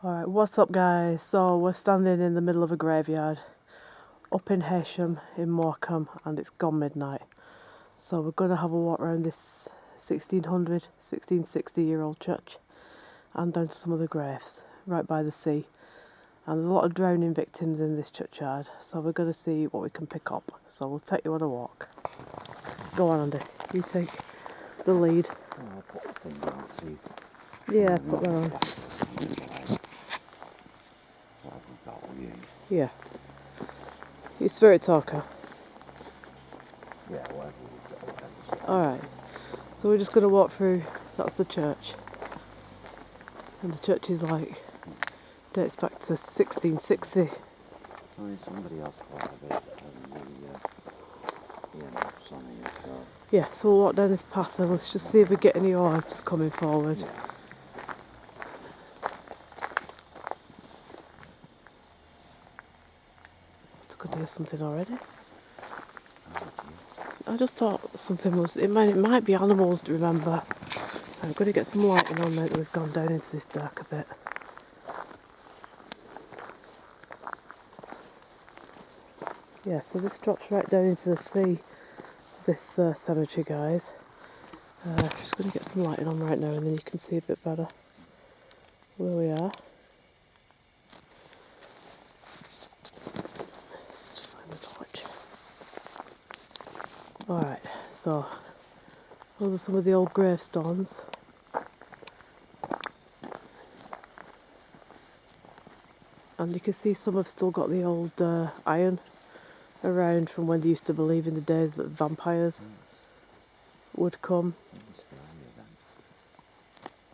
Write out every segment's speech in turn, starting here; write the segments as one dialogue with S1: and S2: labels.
S1: Alright, what's up guys? So we're standing in the middle of a graveyard up in Heysham in Morecambe and it's gone midnight. So we're going to have a walk around this 1660-year-old church and down to some of the graves right by the sea. And there's a lot of drowning victims in this churchyard, so we're going to see what we can pick up. So we'll take you on a walk. Go on Andy, you take the lead.
S2: I'll put the thing on to
S1: Yeah, put that on.
S2: what have we got with you?
S1: Yeah. You spirit talker.
S2: Yeah, whatever we've got.
S1: Alright, so we're just going to walk through, that's the church. And the church is like, dates back to 1660.
S2: I mean, somebody else quite a bit the maps on here, so.
S1: Yeah, so we'll walk down this path and let's just see if we get any orbs coming forward.
S2: Yeah.
S1: I could do something already. I just thought something was, it might be animals, to remember. I'm going to get some lighting on now that we've gone down into this dark a bit. Yeah, so this drops right down into the sea, this cemetery, guys. Just going to get some lighting on right now and then you can see a bit better where we are. Let's just find the torch. Alright, so those are some of the old gravestones. And you can see some have still got the old iron around from when they used to believe in the days that vampires would come.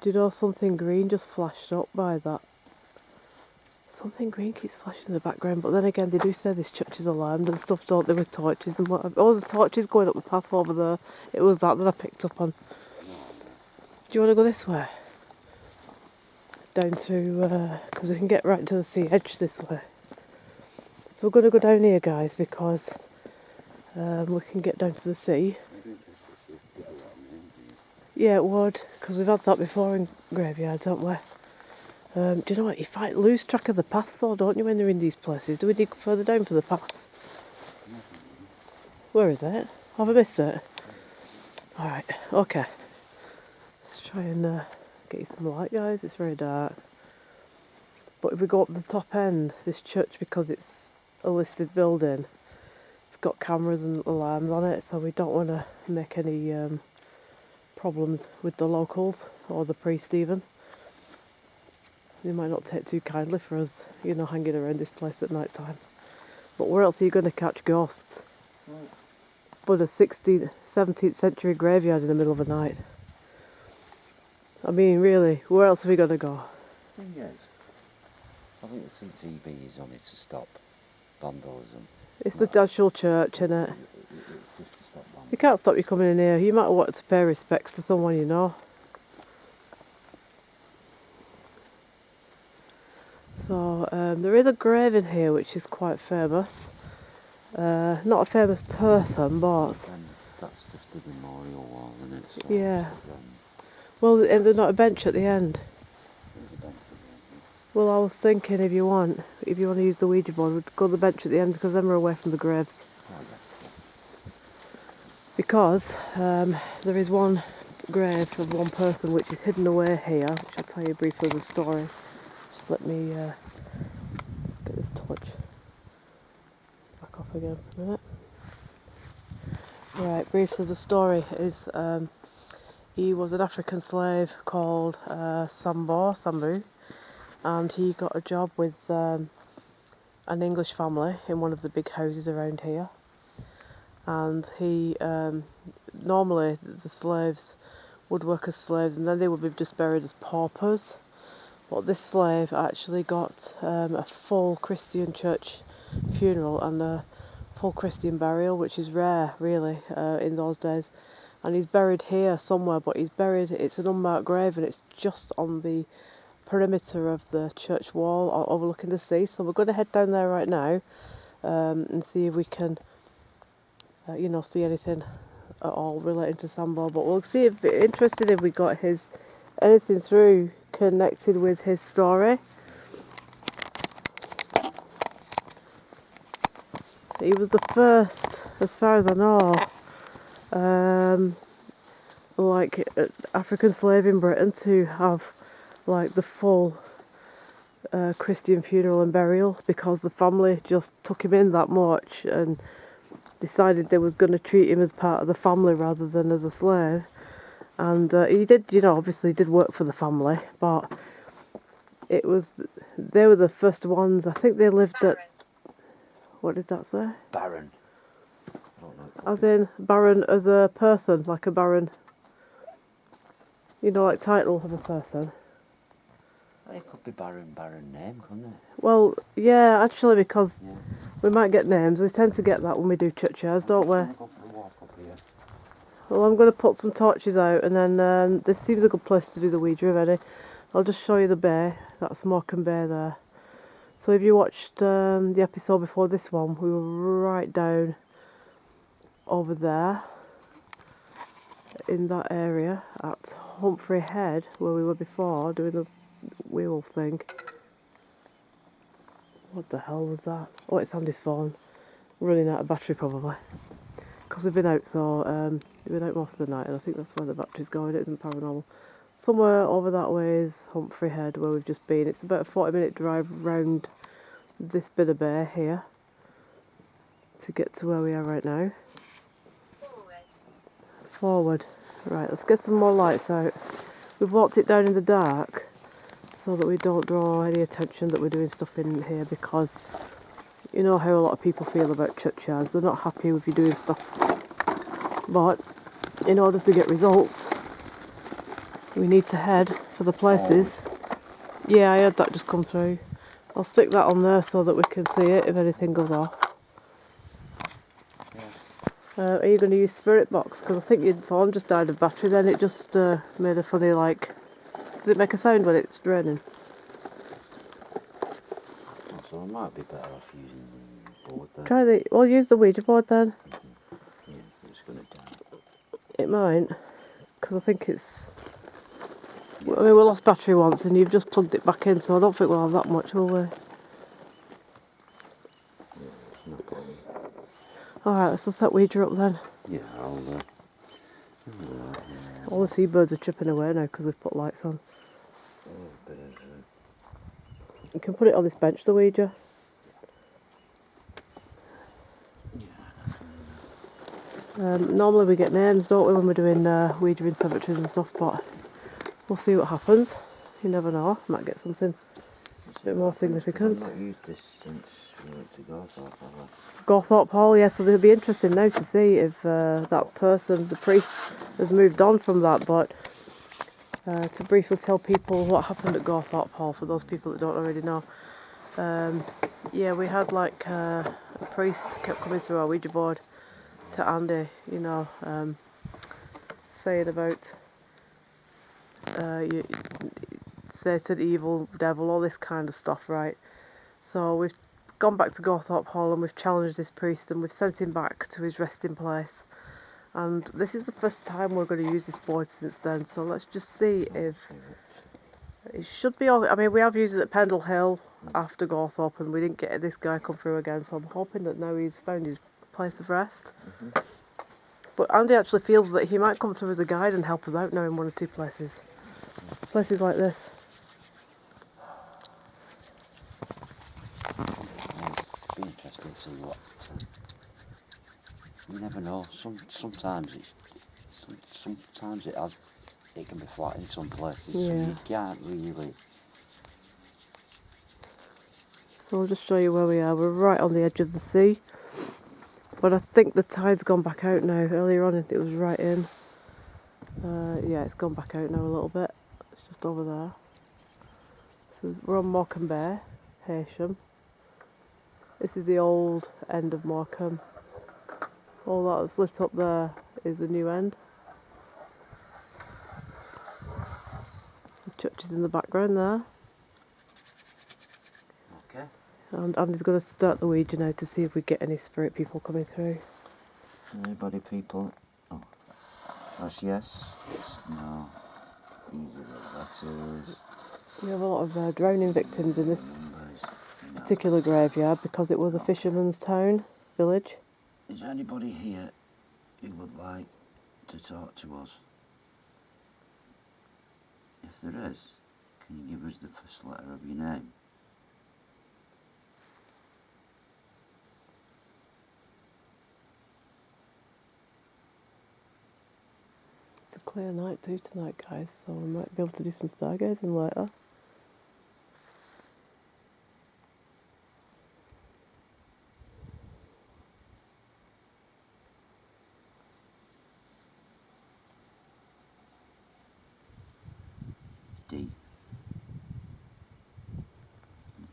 S1: Do you know something green just flashed up by that? Something green keeps flashing in the background, but then again they do say this church is alarmed and stuff, don't they, with torches and what. Oh, there's torches going up the path over there. It was that I picked up on. Do you want to go this way? Down through, because we can get right to the sea edge this way. So we're going to go down here, guys, because we can get down to the sea. Yeah, it would, because we've had that before in graveyards, haven't we? Do you know what, you might lose track of the path though, don't you, when you're in these places? Do we dig further down for the path? Where is it? Have I missed it? Alright, okay. Let's try and get you some light, guys, it's very dark. But if we go up the top end, this church, because it's a listed building, it's got cameras and alarms on it, so we don't want to make any problems with the locals, or the priest even. They might not take too kindly for us, you know, hanging around this place at night time. But where else are you going to catch ghosts? Right. But a 16th, 17th century graveyard in the middle of the night. I mean, really, where else are we going to go?
S2: Yes. I think the CCB is on it to stop vandalism.
S1: It's the actual church, innit? You can't stop you coming in here. You might want to pay respects to someone you know. So there is a grave in here which is quite famous. Not a famous person, but
S2: that's just a memorial wall, isn't it? So
S1: yeah. Well, and there's not a bench at the end. Well, I was thinking if you want to use the Ouija board, we'd go to the bench at the end because then we're away from the graves.
S2: Oh, yeah.
S1: Because there is one grave of one person which is hidden away here, which I'll tell you briefly the story. Just let me let's get this torch back off again for a minute. Right, briefly the story is he was an African slave called Sambu, and he got a job with an English family in one of the big houses around here. And he normally the slaves would work as slaves and then they would be just buried as paupers, but this slave actually got a full Christian church funeral and a full Christian burial, which is rare really in those days, and he's buried here somewhere, but it's an unmarked grave and it's just on the perimeter of the church wall overlooking the sea. So we're going to head down there right now and see if we can see anything at all relating to Sambo, but we'll see if we got anything through connected with his story. He was the first, as far as I know, like African slave in Britain to have like the full Christian funeral and burial, because the family just took him in that much and decided they was going to treat him as part of the family rather than as a slave. And he did, obviously did work for the family, but they were the first ones. I think they lived at, what did that say?
S2: Baron. I don't know.
S1: As in Baron as a person, like a Baron. Like title of a person.
S2: It could be Baron name, couldn't it?
S1: Well, yeah, actually, because
S2: Yeah.
S1: we might get names. We tend to get that when we do churches, don't we?
S2: I'm gonna go for a walk up here.
S1: Well, I'm going to put some torches out, and then this seems a good place to do the Ouija already. I'll just show you the bay. That's Morecambe Bay there. So if you watched the episode before this one, we were right down over there in that area at Humphrey Head, where we were before, doing the wheel thing. What the hell was that? Oh, it's Andy's phone. Running out of battery probably. Because we've been out, we've been out most of the night, and I think that's where the battery's going. It isn't paranormal. Somewhere over that way is Humphrey Head, where we've just been. It's about a 40-minute drive round this bit of bay here to get to where we are right now. Forward. Right, let's get some more lights out. We've walked it down in the dark so that we don't draw any attention that we're doing stuff in here, because you know how a lot of people feel about churchyards. They're not happy with you doing stuff. But in order to get results, we need to head for the places. Yeah, I heard that just come through. I'll stick that on there so that we can see it if anything goes off. Are you going to use Spirit Box? Because I think your phone just died of battery then. It just made a funny, does it make a sound when it's draining?
S2: So I might be better off using the board then.
S1: Well, use the Ouija board then.
S2: Yeah, it's going to die.
S1: It might. Because I think it's... I mean, we lost battery once and you've just plugged it back in, so I don't think we'll have that much, will we?
S2: Yeah, it's no problem.
S1: Alright, let's set Ouija up then.
S2: Yeah, I'll
S1: All the seabirds are chipping away now because we've put lights on.
S2: bit of,
S1: You can put it on this bench, the Ouija. Normally we get names, don't we, when we're doing Ouija in cemeteries and stuff, but we'll see what happens. You never know, might get something a bit more significant.
S2: I've not used this since we went to Gawthorpe Hall.
S1: Gawthorpe Hall, yes, so it'll be interesting now to see if that person, the priest, has moved on from that, but to briefly tell people what happened at Gawthorpe Hall, for those people that don't already know. Yeah, we had a priest kept coming through our Ouija board to Andy, saying about Satan, evil, devil, all this kind of stuff, right? So we've gone back to Gawthorpe Hall and we've challenged this priest and we've sent him back to his resting place. And this is the first time we're going to use this board since then, so let's just see if it should be all. I mean, we have used it at Pendle Hill after Gawthorpe and we didn't get this guy come through again, so I'm hoping that now he's found his place of rest. But Andy actually feels that he might come through as a guide and help us out now in one or two places. Places like this.
S2: It's be interesting to see what. You never know. Sometimes it can be flat in some places.
S1: Yeah.
S2: So you can't really.
S1: So I'll just show you where we are. We're right on the edge of the sea. But I think the tide's gone back out now. Earlier on it was right in. Yeah, it's gone back out now a little bit. It's just over there. So we're on Morecambe Bay, Heysham. This is the old end of Morecambe. All that that's lit up there is the new end. The church is in the background there.
S2: Okay.
S1: And Andy's going to start the Ouija now to see if we get any spirit people coming through.
S2: Anybody, people? Oh, that's yes. No. Easy letters.
S1: We have a lot of drowning victims in this particular graveyard because it was a fisherman's town. village.
S2: Is there anybody here who would like to talk to us? If there is, can you give us the first letter of your name?
S1: It's a clear night too tonight, guys, so we might be able to do some stargazing later.
S2: D. And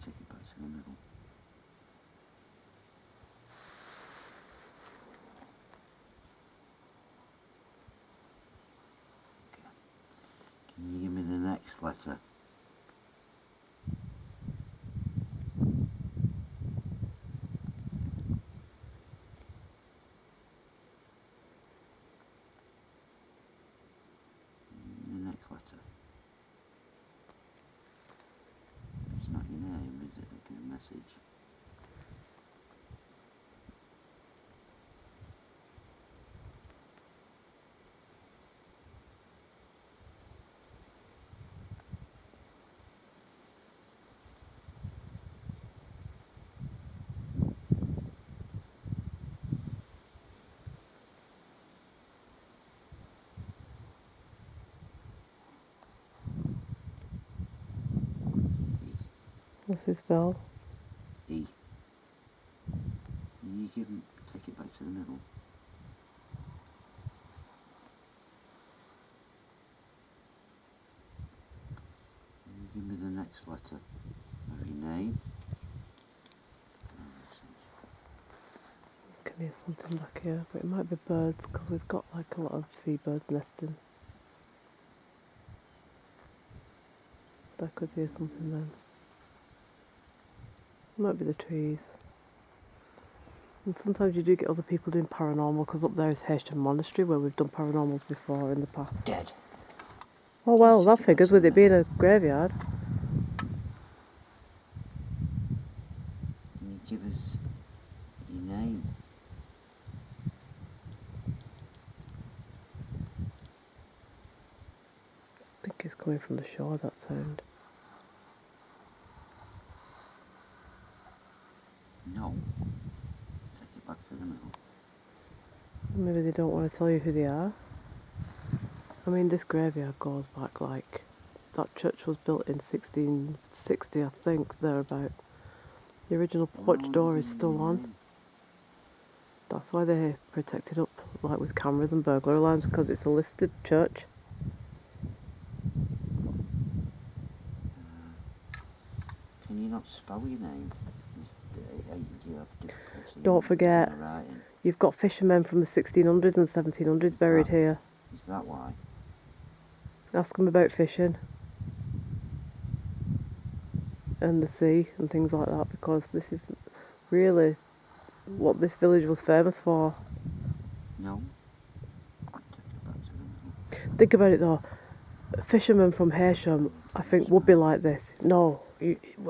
S2: take it back to the middle. Okay. Can you give me the next letter? The next letter. It's not your name, is it? Like a message.
S1: What's this spell?
S2: E. Can you take it back to the middle? Can you give me the next letter of your name?
S1: I can hear something back here, but it might be birds because we've got like a lot of seabirds nesting. I could hear something then. It might be the trees. And sometimes you do get other people doing paranormal because up there is Haitian Monastery where we've done paranormals before in the past.
S2: Dead.
S1: Oh well, that figures with it being a graveyard.
S2: Can you give us your name?
S1: I think it's coming from the shore, that sound.
S2: No. Take it back to the middle.
S1: Maybe they don't want to tell you who they are. I mean, this graveyard goes back like... That church was built in 1660, I think, thereabout. The original porch door is still on. That's why they protect it up like with cameras and burglar alarms, because it's a listed church.
S2: Can you not spell your name? Do you have difficulty
S1: Don't forget,
S2: in the writing?
S1: you've got fishermen from the 1600s and 1700s buried here.
S2: Is that why?
S1: Ask them about fishing and the sea and things like that, because this is really what this village was famous for.
S2: No. Take it back to the middle.
S1: Think about it though, fishermen from Haitian, I think, would be like this. No,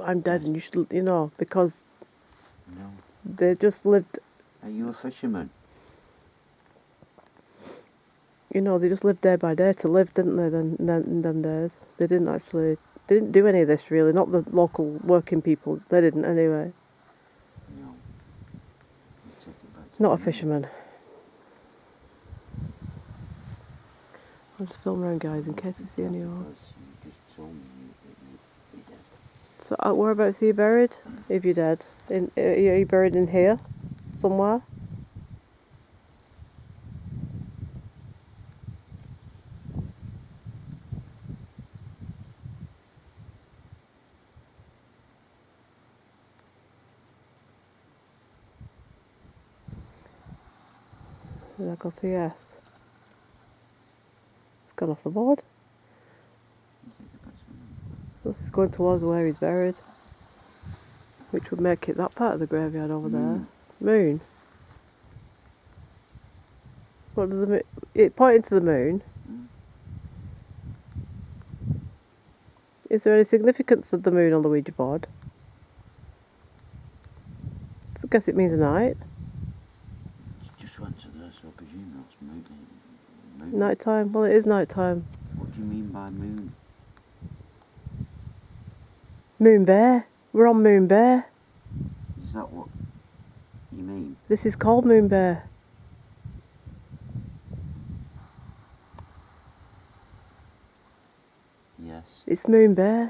S1: I'm dead and you should, you know, because
S2: No.
S1: they just lived,
S2: Are you a fisherman?
S1: you know, they just lived day by day to live, didn't they, in them days. They didn't do any of this really, not the local working people, they didn't anyway.
S2: No. Take it back to
S1: Not
S2: the
S1: a
S2: middle.
S1: fisherman. I'll just film around, guys, in case we see any more.
S2: Because you just told me that you're dead.
S1: So, whereabouts are you buried? If you're dead, are you buried in here, somewhere? Did I got a yes? It's gone off the board.
S2: Take it back to the middle.
S1: This is going towards where he's buried, which would make it that part of the graveyard over there. Moon. What does the moon? It pointing to the moon.
S2: Mm.
S1: Is there any significance of the moon on the Ouija board? So I guess it means night.
S2: moon.
S1: Night time? Well, it is night time.
S2: What do you mean by moon?
S1: Moon Bay. We're on Moon Bay.
S2: Is that what you mean?
S1: This is called Moon Bay.
S2: Yes.
S1: It's Moon Bay.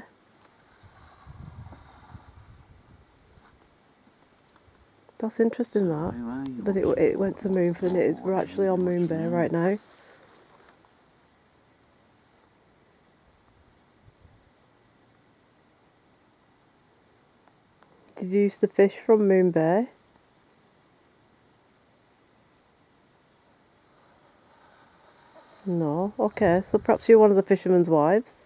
S1: That's interesting,
S2: So
S1: that.
S2: who are you?
S1: That it went to Moon for it. We're actually on Moon Bay right now. Did you used to fish from Moon Bay? No. Okay, so perhaps you're one of the fishermen's wives.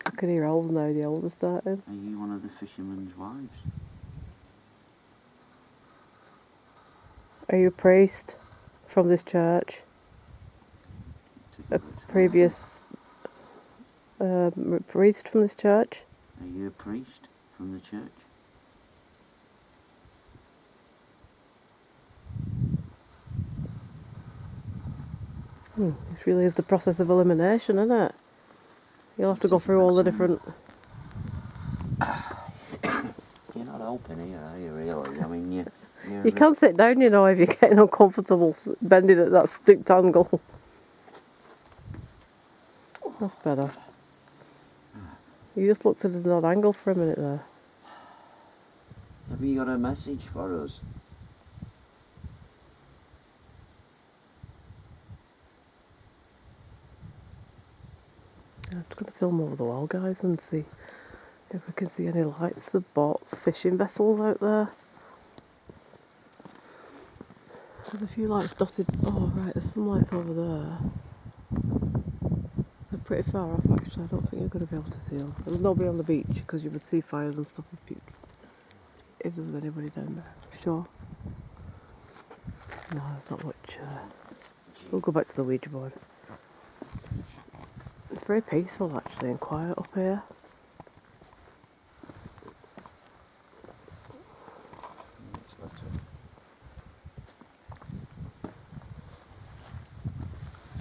S1: I can hear owls now, the owls are starting.
S2: Are you one of the fishermen's wives?
S1: Are you a priest from this church? A previous priest from this church?
S2: Are you a priest from the church?
S1: This really is the process of elimination, isn't it? You'll have to go through all the different...
S2: You're not open here, are you really? I mean, you're
S1: You can't sit down, you know, if you're getting uncomfortable bending at that stooped angle. That's better. You just looked at an odd angle for a minute there.
S2: Have you got a message for us?
S1: I'm just going to film over the wall, guys, and see if we can see any lights of boats, fishing vessels out there. There's a few lights dotted. Oh, right, there's some lights over there. They're pretty far off, actually. I don't think you're going to be able to see them. There's nobody on the beach because you would see fires and stuff if there was anybody down there. Sure. No, there's not much. We'll go back to the Ouija board. It's very peaceful, actually, and quiet up here.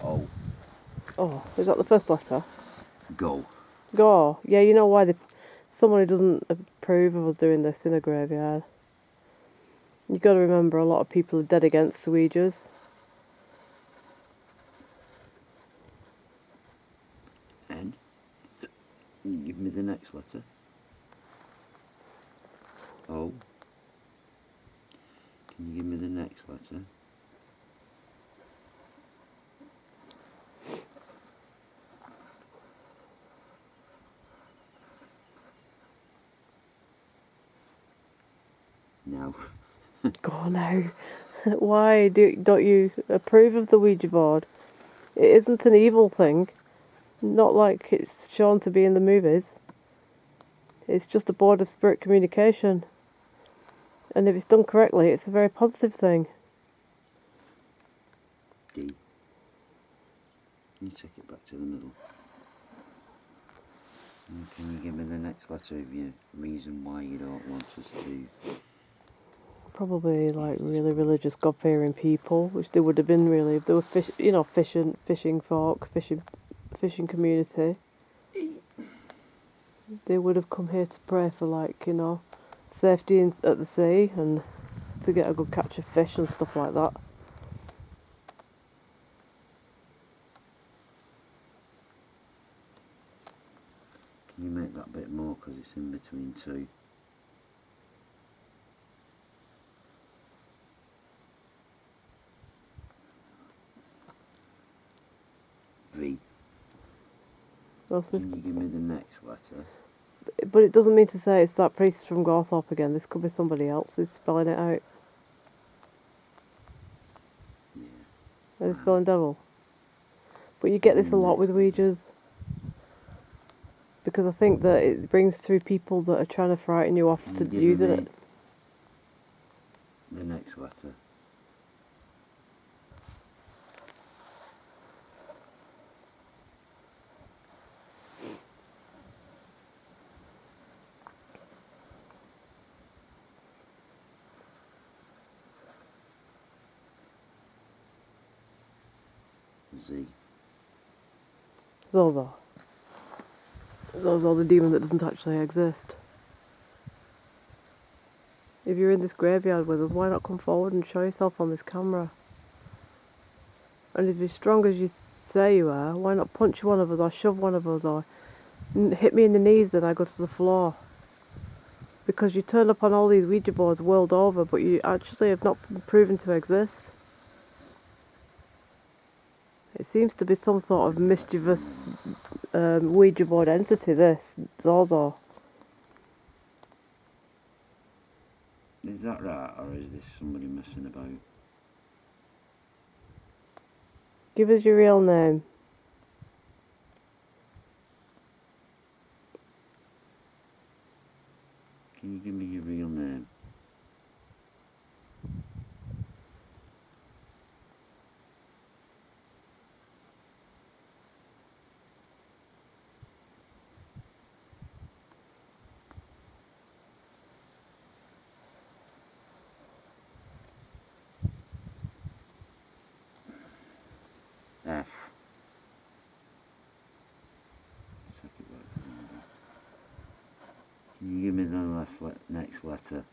S2: Oh.
S1: Oh, is that the first letter?
S2: Go.
S1: Go. Yeah, you know why somebody doesn't approve of us doing this in a graveyard. You've got to remember a lot of people are dead against Ouijas.
S2: And you give me the next letter. Oh. Can you give me the next letter? No.
S1: Go now. Why don't you approve of the Ouija board? It isn't an evil thing. Not like it's shown to be in the movies. It's just a board of spirit communication. And if it's done correctly, it's a very positive thing.
S2: D. Can you take it back to the middle? And can you give me the next letter of your reason why you don't want us to?
S1: Probably like really religious, God-fearing people, which they would have been really if they were fishing folk, fishing community. They would have come here to pray for safety at the sea and to get a good catch of fish and stuff like that.
S2: Can you make that bit more because it's in between two? V.
S1: What's this?
S2: Can you give me the next letter?
S1: But it doesn't mean to say it's that priest from Gawthorpe again. This could be somebody else who's spelling it out.
S2: Yeah.
S1: Are they spelling devil? But you get this a lot with Ouijas. Because I think that it brings through people that are trying to frighten you off to using it.
S2: The next letter. Z.
S1: Zozo. Zozo, the demon that doesn't actually exist. If you're in this graveyard with us, why not come forward and show yourself on this camera? And if you're strong as you say you are, why not punch one of us or shove one of us or hit me in the knees, then I go to the floor? Because you turn up on all these Ouija boards world over, but you actually have not been proven to exist. It seems to be some sort of mischievous Ouija board entity, this Zozo.
S2: Is that right, or is this somebody messing about?
S1: Give us your real name.
S2: Can you give me your real name? F. Second letter. Can you give me the next letter?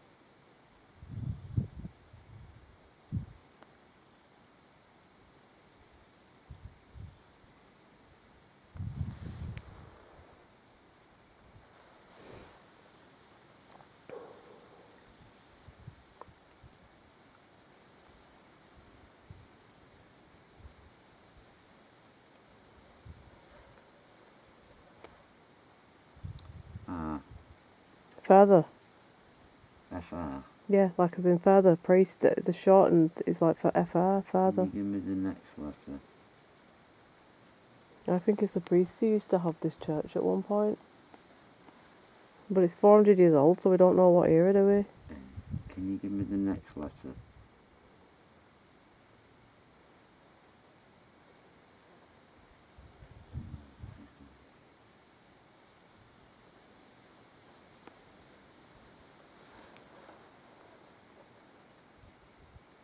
S2: R.
S1: Father.
S2: FR.
S1: Yeah, like as in father, priest. The shortened is like for FR, father.
S2: Can you give me the next letter?
S1: I think it's the priest who used to have this church at one point. But it's 400 years old, so we don't know what era, do we?
S2: Can you give me the next letter?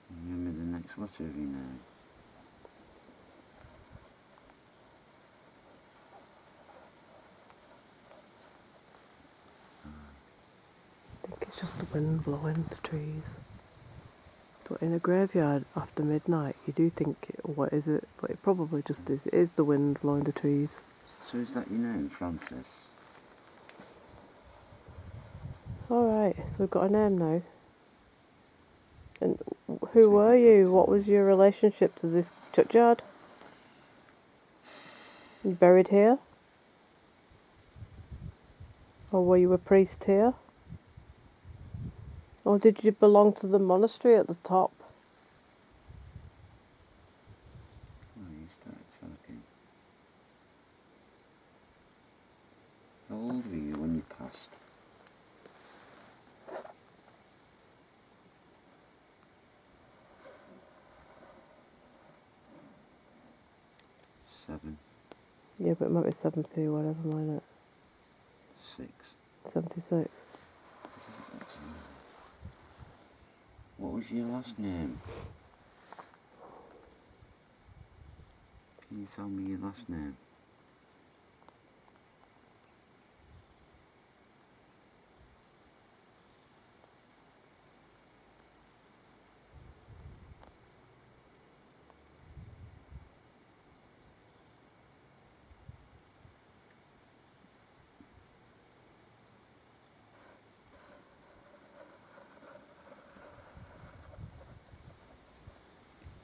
S2: Can you give me the next letter of your name?
S1: I think it's just the wind blowing the trees. But in a graveyard after midnight, you do think, what is it? But it probably just is. It is the wind blowing the trees.
S2: So is that your name, Francis?
S1: Alright, so we've got a name now. And who were you? What was your relationship to this churchyard? You buried here? Or were you a priest here? Or did you belong to the monastery at the top?
S2: Oh, you started talking. How old were you when you passed? Seven.
S1: Yeah, but it might be 70 or whatever, mine it.
S2: 6.
S1: 76.
S2: What was your last name? Can you tell me your last name?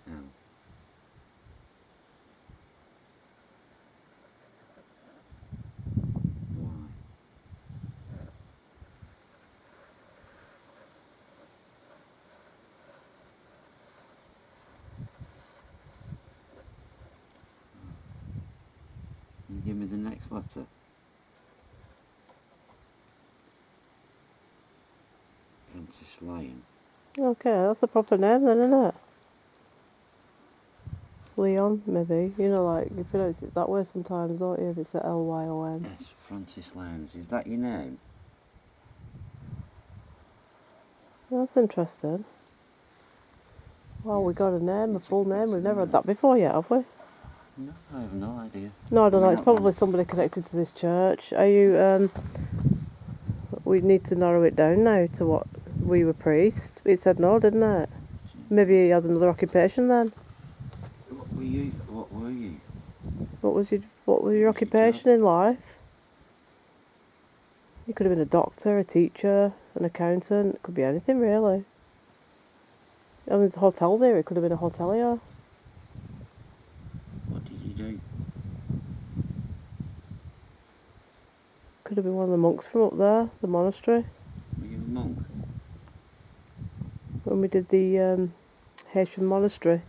S2: L. Y. Can you give me the next letter? Francis Lyon.
S1: Okay, that's a proper name then, isn't it? Leon, maybe. You know, like, you pronounce it that way sometimes, don't you, if it's a Lyon?
S2: Yes, Francis Lyons. Is that your name?
S1: That's interesting. Well, we got a name, a
S2: It's a
S1: full
S2: good
S1: name. We've never had
S2: name.
S1: that before yet, have we?
S2: No, I have no idea.
S1: No, I don't know. It's
S2: Not
S1: probably
S2: one.
S1: somebody connected to this church. Are you? We need to narrow it down now to what we were priests. It said no, didn't it? Maybe you had another occupation then.
S2: What were you? What were you?
S1: What was your
S2: What was your
S1: occupation in life? You could have been a doctor, a teacher, an accountant. It could be anything really. I mean, there's hotels here. It could have been a hotelier.
S2: What did you do?
S1: Could have been one of the monks from up there, the monastery.
S2: Were you a monk?
S1: When we did the Haitian monastery,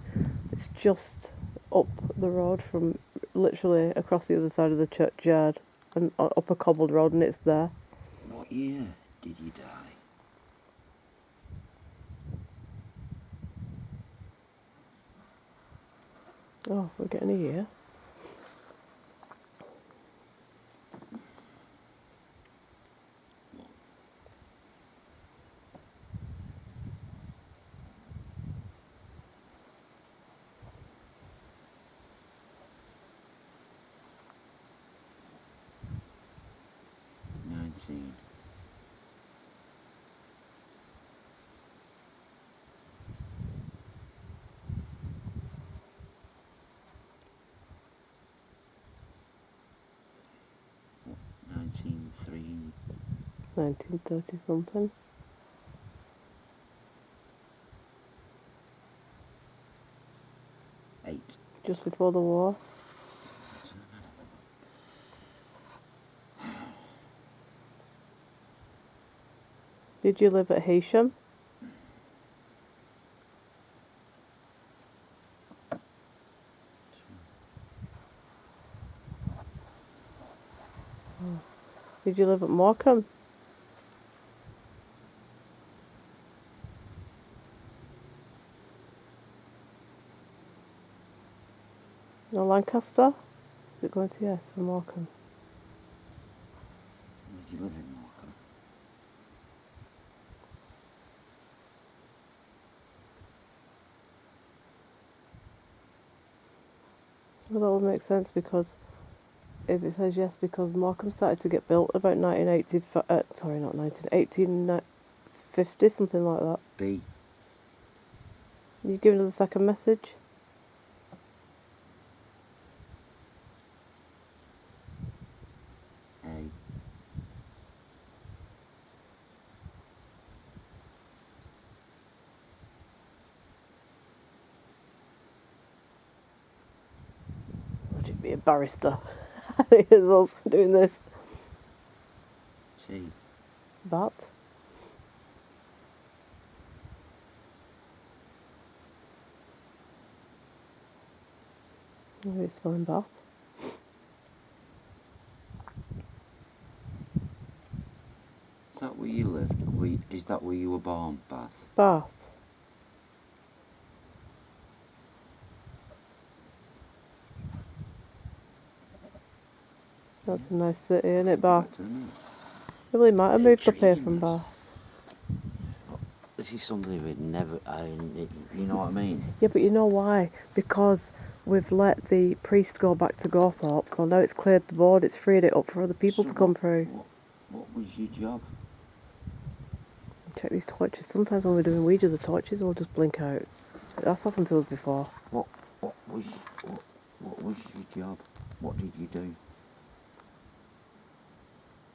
S1: it's just up the road from literally across the other side of the churchyard and up a cobbled road, and it's there.
S2: What year did you die?
S1: Oh, we're getting a year.
S2: '19. What? 1903.
S1: 1930 something.
S2: 8.
S1: Just before the war. Did you live at Heysham? Did you live at Morecambe? No, Lancaster? Is it going to yes for Morecambe?
S2: Did you live in Morecambe?
S1: Well, that would make sense because if it says yes, because Morecambe started to get built about 1980, sorry, not 19, 1850, something like that.
S2: B.
S1: You giving us a second message?
S2: A.
S1: Would you be a barrister? Here's us doing this.
S2: T.
S1: Bat. Maybe it's spelling Bath.
S2: Is that where you lived? Is that where you were born, Bath?
S1: Bath. That's a nice city, isn't it,
S2: Back
S1: Bath?
S2: to the minute.
S1: Well, he might have moved up here from
S2: Intriguing, this.
S1: Bath.
S2: This is something we'd never. You know what I mean?
S1: Yeah, but you know why? Because we've let the priest go back to Gawthorpe, so now it's cleared the board, it's freed it up for other people
S2: So
S1: to come through.
S2: What was your job?
S1: Check these torches. Sometimes when we're doing Ouija, the torches will just blink out. That's happened to us before.
S2: What was what was your job? What did you do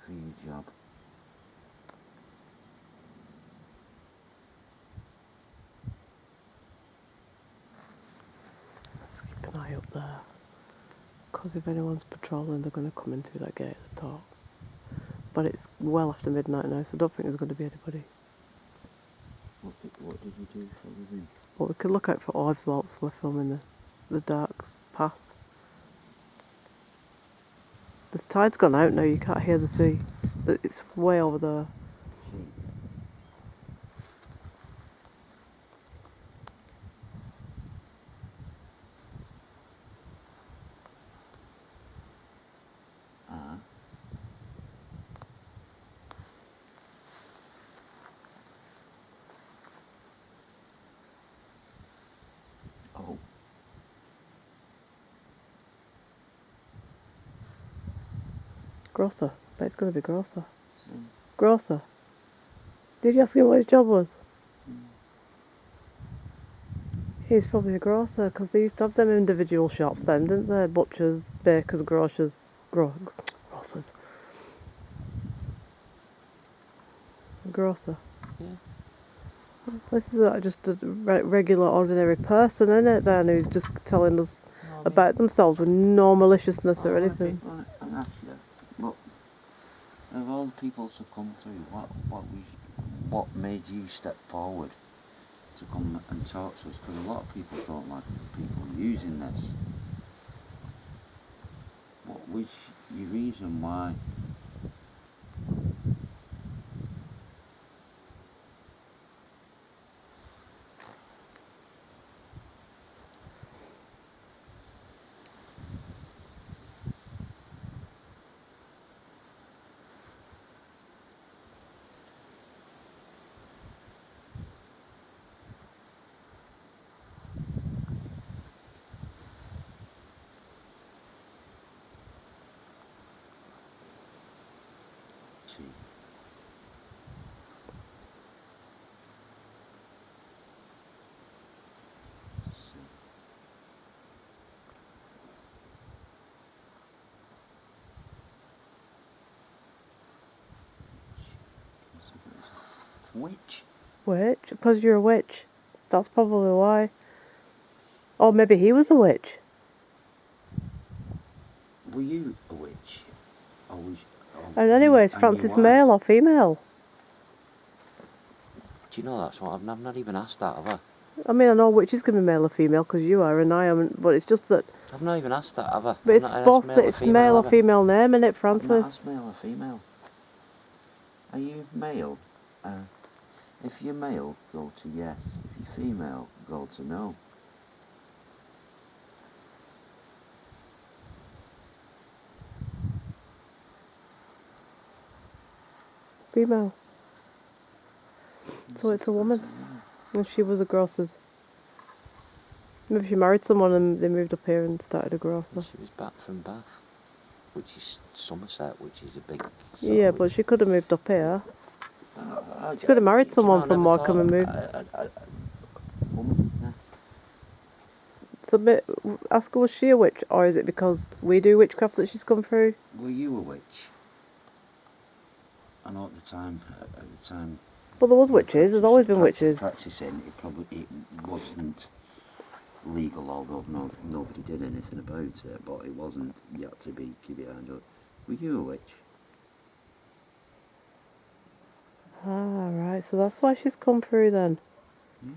S2: for your job?
S1: Keep an eye up there. Because if anyone's patrolling, they're going to come in through that gate at the top. But it's well after midnight now, so I don't think there's going to be anybody.
S2: What did you do for a living?
S1: But we could look out for orbs whilst we're filming the dark path. The tide's gone out now, you can't hear the sea. It's way over there.
S2: Sheep. Ah. Oh.
S1: Grosser. Bet it's going to be Grosser.
S2: See?
S1: Grosser. Did you ask him what his job was? He's probably a grocer, because they used to have them individual shops then, didn't they? Butchers, bakers, grocers. Grocers. Grocer.
S2: Yeah.
S1: This is just a regular, ordinary person, isn't it, then, who's just telling us about themselves with no maliciousness or anything.
S2: And ask you, look, of all the people to come through, what made you step forward to come and talk to us? Because a lot of people don't like people using this. What was your reason why? See. Witch?
S1: Witch? Because you're a witch. That's probably why. Or maybe he was a witch.
S2: Were you a witch? Or was,
S1: And anyway, is
S2: and
S1: Francis
S2: your wife?
S1: male or female?
S2: Do you know that's what I've not even asked that, have I?
S1: I mean, I know witches can be male or female, because you are and I am, but it's just that...
S2: I've not even asked that, have I?
S1: But
S2: I've
S1: it's
S2: not asked
S1: both, it's male or
S2: have I?
S1: female name, isn't it,
S2: I've not
S1: Francis?
S2: asked male or female. Are you male? If you're male, go to yes. If you're female, go to no.
S1: Female. So it's a woman. And she was a grocer's. Maybe she married someone and they moved up here and started a grocer.
S2: She was back from Bath, which is Somerset, which is a big...
S1: Yeah, but she could have moved up here. She could have married someone from Morecambe and moved.
S2: Woman, yeah.
S1: It's a bit... Ask her, was she a witch? Or is it because we do witchcraft that she's come through?
S2: Were you a witch? I know at the time...
S1: Well, there was witches. There's always been witches.
S2: Practicing, it wasn't legal, although nobody did anything about it, but it wasn't, you had to keep your hand up. Were you a witch?
S1: Ah, right. So that's why she's come through then.
S2: Yes.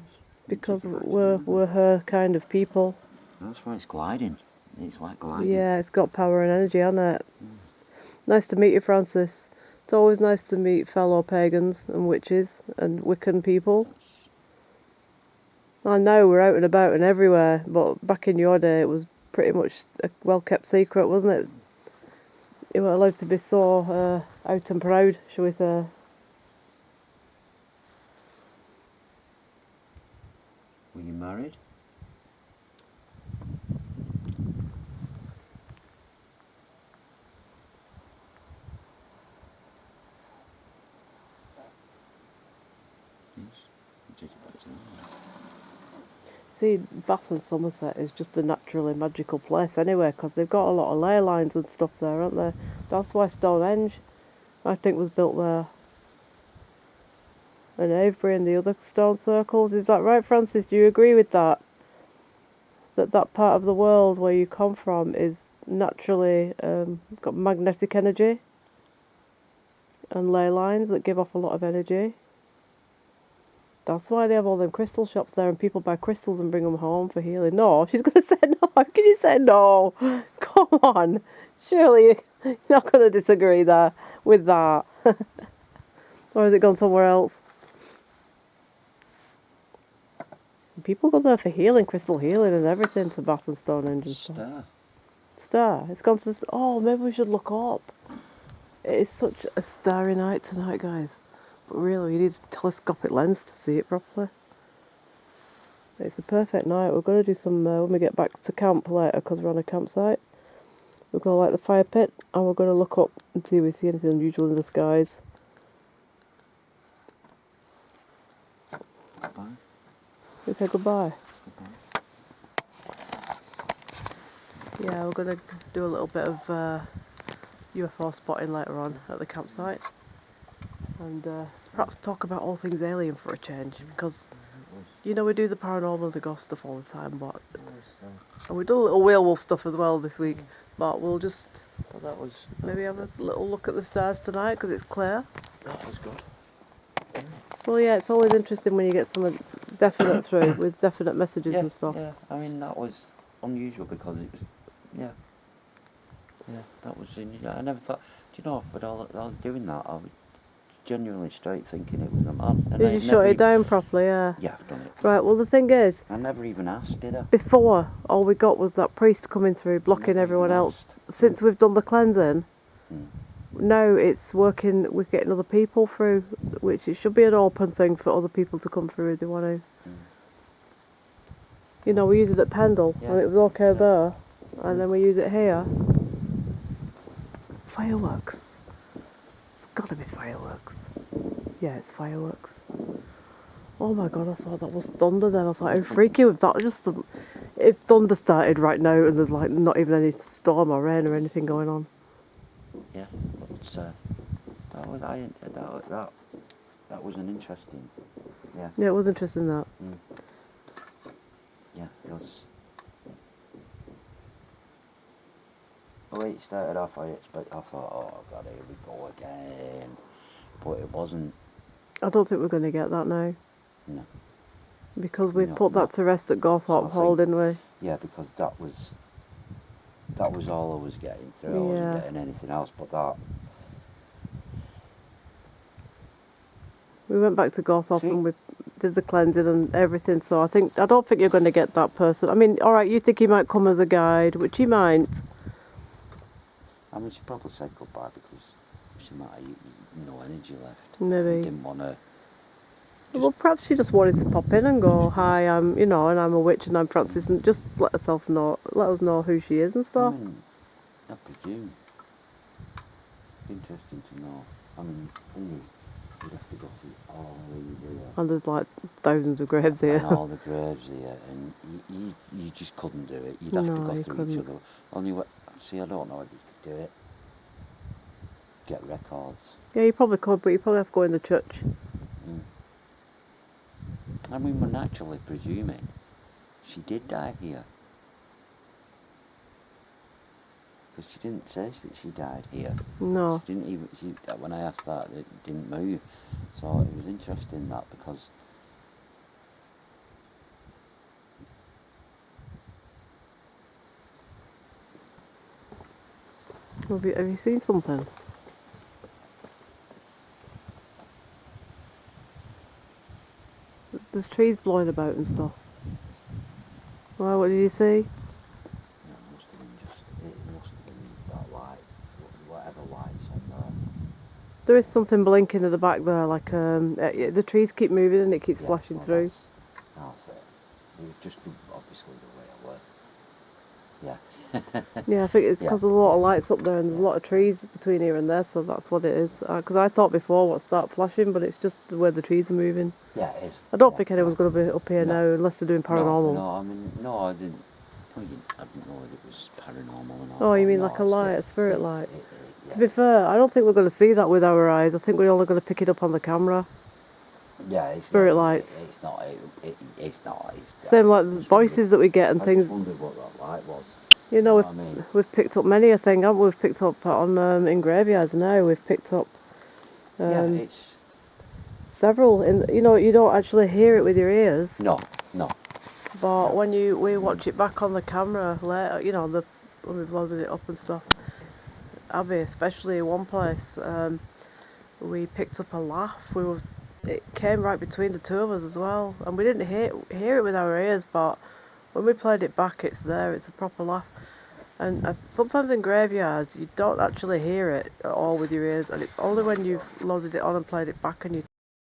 S1: Because we're her kind of people.
S2: That's why it's gliding. It's like gliding.
S1: Yeah, it's got power and energy, hasn't it? Nice to meet you, Francis. It's always nice to meet fellow pagans and witches and Wiccan people. I know we're out and about and everywhere, but back in your day it was pretty much a well-kept secret, wasn't it? You weren't allowed to be so out and proud, shall we say.
S2: Were you married? Yes. You did about it.
S1: See, Bath and Somerset is just a naturally magical place anyway, because they've got a lot of ley lines and stuff there, aren't they? That's why Stonehenge, I think, was built there. And Avebury and the other stone circles. Is that right, Francis? Do you agree with that? That part of the world where you come from is naturally got magnetic energy and ley lines that give off a lot of energy. That's why they have all them crystal shops there and people buy crystals and bring them home for healing. No, she's going to say no. How can you say no? Come on. Surely you're not going to disagree there with that. Or has it gone somewhere else? People go there for healing, crystal healing and everything, to Bath and Stonehenge and stuff. Star. It's gone to... Oh, maybe we should look up. It is such a starry night tonight, guys. But really, you need a telescopic lens to see it properly. It's the perfect night. We're going to do some, when we get back to camp later, because we're on a campsite, We're going to light the fire pit and we're going to look up and see if we see anything unusual in the skies.
S2: Goodbye.
S1: We say goodbye.
S2: Goodbye.
S1: Yeah, we're going to do a little bit of UFO spotting later on at the campsite. And perhaps talk about all things alien for a change, because you know we do the paranormal and the ghost stuff all the time, but and we do a little werewolf stuff as well this week. But we'll just maybe have a little look at the stars tonight because it's clear.
S2: That was good.
S1: Well, yeah, it's always interesting when you get something definite through with definite messages
S2: Yeah,
S1: and stuff.
S2: yeah. I mean, that was unusual because it was, yeah, that was. I never thought. Do you know, with all doing that, I was genuinely straight thinking it was a man. And
S1: Did you shut it down properly? Yeah.
S2: Yeah, I've done it.
S1: Right. Well, the thing is,
S2: I never even asked, did I?
S1: before all we got was that priest coming through, blocking
S2: Never
S1: everyone
S2: even
S1: else.
S2: asked.
S1: Since we've done the cleansing,
S2: Mm.
S1: now it's working. We're getting other people through, which it should be an open thing for other people to come through if they want to.
S2: Mm.
S1: You know, we use it at Pendle,
S2: Yeah.
S1: and it was okay there, and then we use it here. Fireworks. It's got to be fireworks. Yeah, it's fireworks. Oh my god, I thought that was thunder then. I thought, how freaky if that just... If thunder started right now and there's like not even any storm or rain or anything going on.
S2: Yeah, but that was an interesting. Yeah.
S1: Yeah, it was interesting that.
S2: Mm. Yeah, it was. The way it started off, I thought, oh god, here we go again. But it wasn't.
S1: I don't think we're going to get that now.
S2: No.
S1: Because we
S2: No,
S1: put that to rest at Gawthorpe Hall, didn't we?
S2: Yeah, because that was all I was getting through. I wasn't getting anything else but that.
S1: We went back to Gawthorpe and we did the cleansing and everything, so I don't think you're going to get that person. I mean, alright, you think he might come as a guide, which he might.
S2: I mean, she probably said goodbye because she might have no energy left.
S1: Maybe.
S2: Didn't want to.
S1: Well, perhaps she just wanted to pop in and go, hi, I'm a witch and I'm Francis, and just let us know who she is and stuff.
S2: I mean, I presume. Interesting to know. I mean, the thing is, you'd have to go through all these here.
S1: And there's like thousands of graves here.
S2: And all the graves here, and you just couldn't do it. You'd have to go through each other. Only see, I don't know if you could do it. Get records.
S1: Yeah, you probably could, but you probably have to go in the church.
S2: Mm. I mean, we're naturally presuming she did die here. Because she didn't say that she died here.
S1: No.
S2: She didn't even. When I asked that, it didn't move. So it was interesting that because.
S1: Have you seen something? There's trees blowing about and stuff. Well, what did you see?
S2: It must have been that light, whatever light's on there.
S1: There is something blinking at the back there, like the trees keep moving and it keeps flashing through.
S2: That's it. It would just be obviously the way it worked. Yeah.
S1: Yeah, I think it's because there's a lot of lights up there and there's a lot of trees between here and there, so that's what it is. Because I thought before, what's that flashing? But it's just where the trees are moving.
S2: Yeah, it is.
S1: I don't think anyone's going to be up here now unless they're doing paranormal.
S2: No, I mean, no, I didn't. I didn't know it was paranormal and all.
S1: Oh, you mean
S2: no,
S1: like a light, a spirit light?
S2: Yeah.
S1: To be fair, I don't think we're going to see that with our eyes. I think we're only going to pick it up on the camera.
S2: Yeah, it's
S1: spirit
S2: not,
S1: lights.
S2: It's not. It's not.
S1: Same like the voices that we get and things.
S2: I just wondered what that light was.
S1: You know, we've picked up many a thing, haven't we? We've picked up on in graveyards now. We've picked up several. You don't actually hear it with your ears.
S2: No.
S1: But when we watch it back on the camera later, when we've loaded it up and stuff. Abby, especially in one place, we picked up a laugh. It came right between the two of us as well, and we didn't hear it with our ears, but when we played it back, it's there. It's a proper laugh. And sometimes in graveyards, you don't actually hear it at all with your ears, and it's only when you've loaded it on and played it back and you